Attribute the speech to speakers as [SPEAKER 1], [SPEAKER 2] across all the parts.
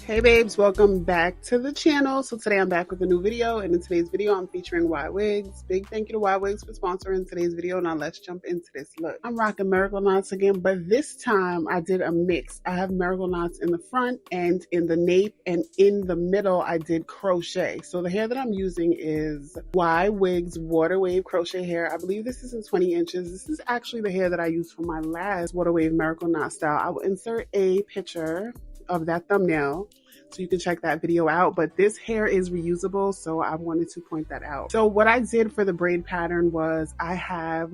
[SPEAKER 1] Hey babes, welcome back to the channel. So today I'm back with a new video, and in today's video I'm featuring Ywigs. Big thank you to Ywigs for sponsoring today's video. Now let's jump into this look. I'm rocking miracle knots again, but this time I did a mix. I have miracle knots in the front and in the nape, and in the middle I did crochet. So the hair that I'm using is Ywigs water wave crochet hair. I believe this is in 20 inches. This is actually the hair that I used for my last water wave miracle knot style. I will insert a picture of that thumbnail so you can check that video out, but this hair is reusable, so I wanted to point that out. So what I did for the braid pattern was I have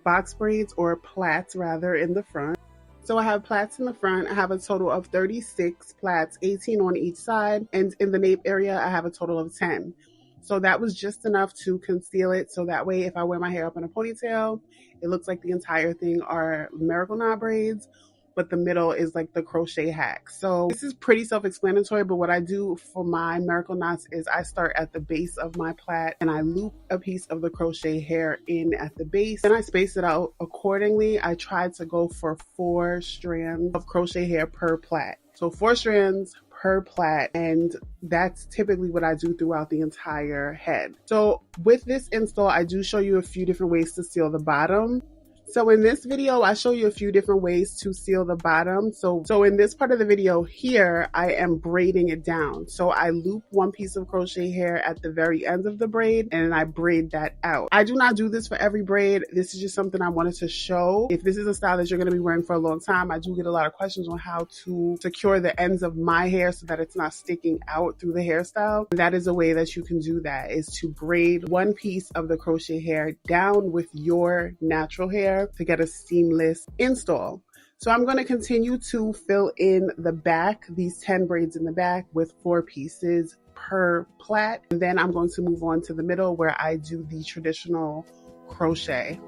[SPEAKER 1] box braids, or plaits rather, in the front. So I have plaits in the front. I have a total of 36 plaits, 18 on each side, and in the nape area I have a total of 10. So that was just enough to conceal it, so that way if I wear my hair up in a ponytail, it looks like the entire thing are miracle knot braids, but the middle is like the crochet hack. So this is pretty self-explanatory, but what I do for my miracle knots is I start at the base of my plait and I loop a piece of the crochet hair in at the base. Then I space it out accordingly. I try to go for 4 strands of crochet hair per plait. So 4 strands per plait, and that's typically what I do throughout the entire head. So with this install, I do show you a few different ways to seal the bottom. So in this video, I show you a few different ways to seal the bottom. So in this part of the video here, I am braiding it down. So I loop one piece of crochet hair at the very end of the braid and I braid that out. I do not do this for every braid. This is just something I wanted to show. If this is a style that you're going to be wearing for a long time, I do get a lot of questions on how to secure the ends of my hair so that it's not sticking out through the hairstyle. And that is a way that you can do that, is to braid one piece of the crochet hair down with your natural hair to get a seamless install. So I'm going to continue to fill in the back, these 10 braids in the back, with 4 pieces per plait. And then I'm going to move on to the middle where I do the traditional crochet.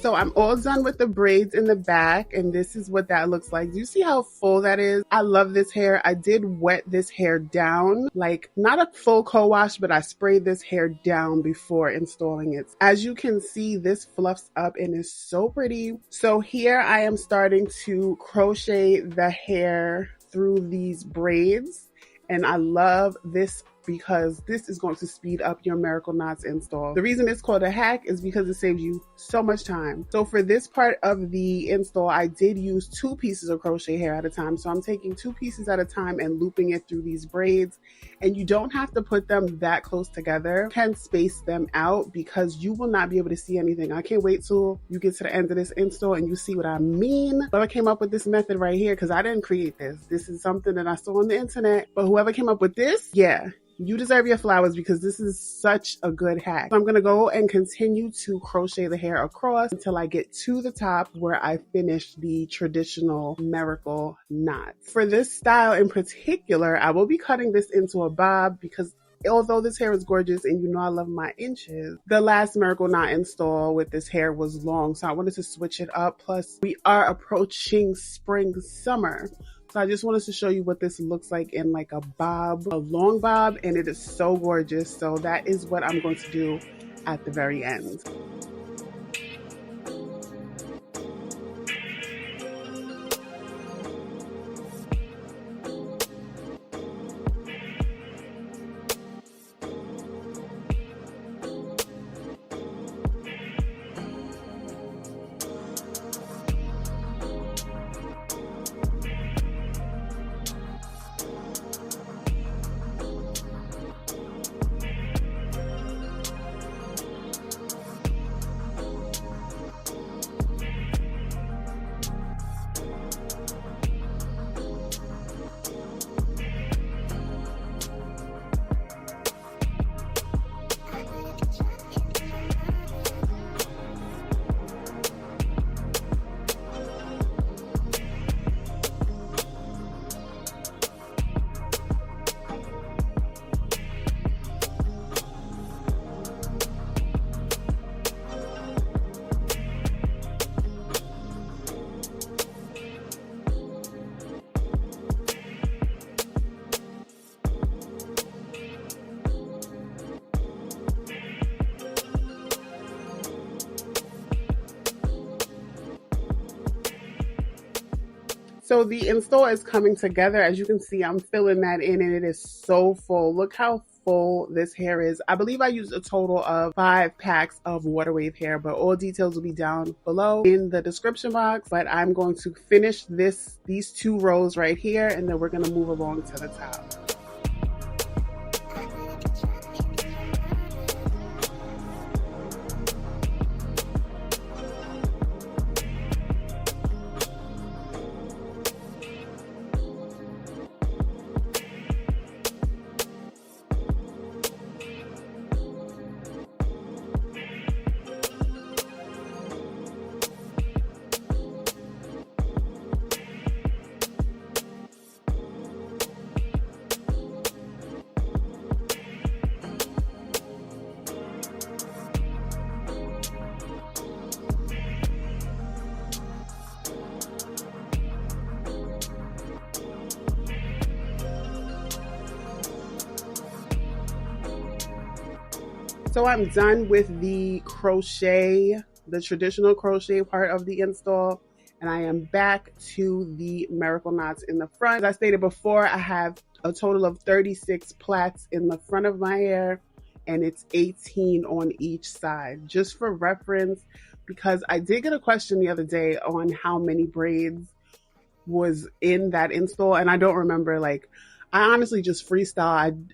[SPEAKER 1] So I'm all done with the braids in the back, and this is what that looks like. Do you see how full that is? I love this hair. I did wet this hair down, like not a full co-wash, but I sprayed this hair down before installing it. As you can see, this fluffs up and is so pretty. So here I am starting to crochet the hair through these braids, and I love this because this is going to speed up your miracle knots install. The reason it's called a hack is because it saves you so much time. So for this part of the install, I did use 2 pieces of crochet hair at a time. So I'm taking 2 pieces at a time and looping it through these braids. And you don't have to put them that close together. You can space them out because you will not be able to see anything. I can't wait till you get to the end of this install and you see what I mean. Whoever came up with this method right here, because I didn't create this. This is something that I saw on the internet. But whoever came up with this, yeah, You deserve your flowers because this is such a good hack. So I'm going to go and continue to crochet the hair across until I get to the top where I finish the traditional miracle knot. For this style in particular, I will be cutting this into a bob because although this hair is gorgeous and you know I love my inches, the last miracle knot install with this hair was long, so I wanted to switch it up. Plus, we are approaching spring, summer. So I just wanted to show you what this looks like in like a bob, a long bob, and it is so gorgeous. So that is what I'm going to do at the very end. So the install is coming together. As you can see, I'm filling that in and it is so full. Look how full this hair is. I believe I used a total of 5 packs of water wave hair, but all details will be down below in the description box. But I'm going to finish these 2 rows right here, and then we're going to move along to the top. So I'm done with the crochet, the traditional crochet part of the install, and I am back to the miracle knots in the front. As I stated before, I have a total of 36 plaits in the front of my hair, and it's 18 on each side. Just for reference, because I did get a question the other day on how many braids was in that install, and I don't remember. Like, I honestly just freestyle.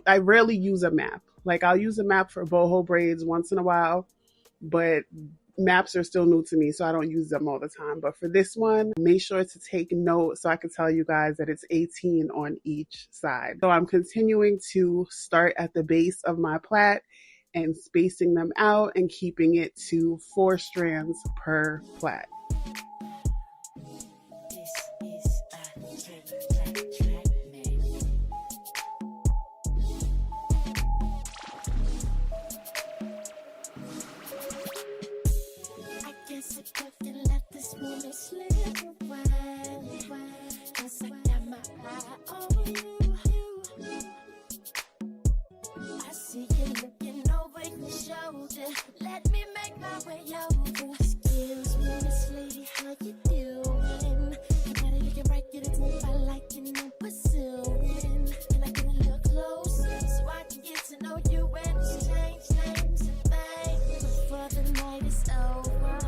[SPEAKER 1] I rarely use a map. Like, I'll use a map for boho braids once in a while, but maps are still new to me, so I don't use them all the time. But for this one, make sure to take note so I can tell you guys that it's 18 on each side. So I'm continuing to start at the base of my plait and spacing them out and keeping it to 4 strands per plait.
[SPEAKER 2] Let me make my way over. Excuse me, Miss Lady, how you doing? You better looking right, get it if I like you, no pursuing. Can I get a little closer so I can get to know you and exchange names and things before the night is over?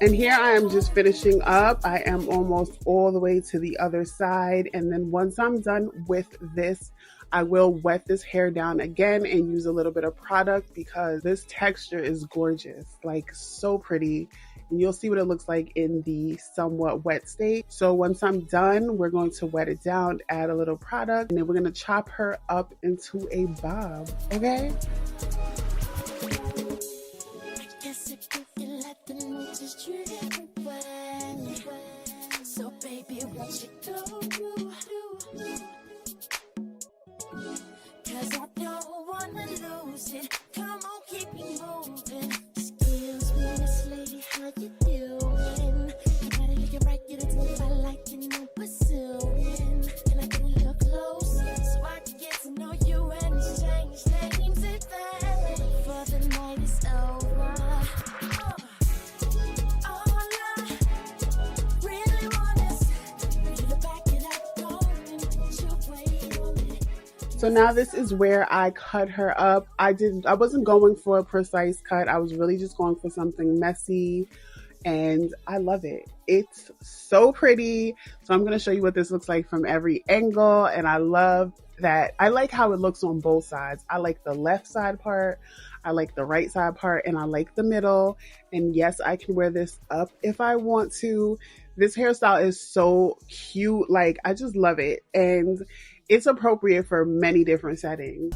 [SPEAKER 1] And here I am just finishing up. I am almost all the way to the other side. And then once I'm done with this, I will wet this hair down again and use a little bit of product because this texture is gorgeous, like so pretty. And you'll see what it looks like in the somewhat wet state. So once I'm done, we're going to wet it down, add a little product, and then we're going to chop her up into a bob, okay?
[SPEAKER 2] So baby, what you do? Cause I don't wanna lose it. Come on, keep me moving. Excuse me, Miss Lady, how you doing? You gotta look it right, get it to if I like you, no pursuing. Can I get a little closer so I can get to know you and exchange names and things before the night is over? All I really want is you to back it up, don't put your weight on it.
[SPEAKER 1] So now this is where I cut her up. I wasn't going for a precise cut. I was really just going for something messy, and I love it. It's so pretty. So I'm going to show you what this looks like from every angle, and I love that. I like how it looks on both sides. I like the left side part, I like the right side part, and I like the middle. And yes, I can wear this up if I want to. This hairstyle is so cute. Like, I just love it. And it's appropriate for many different settings.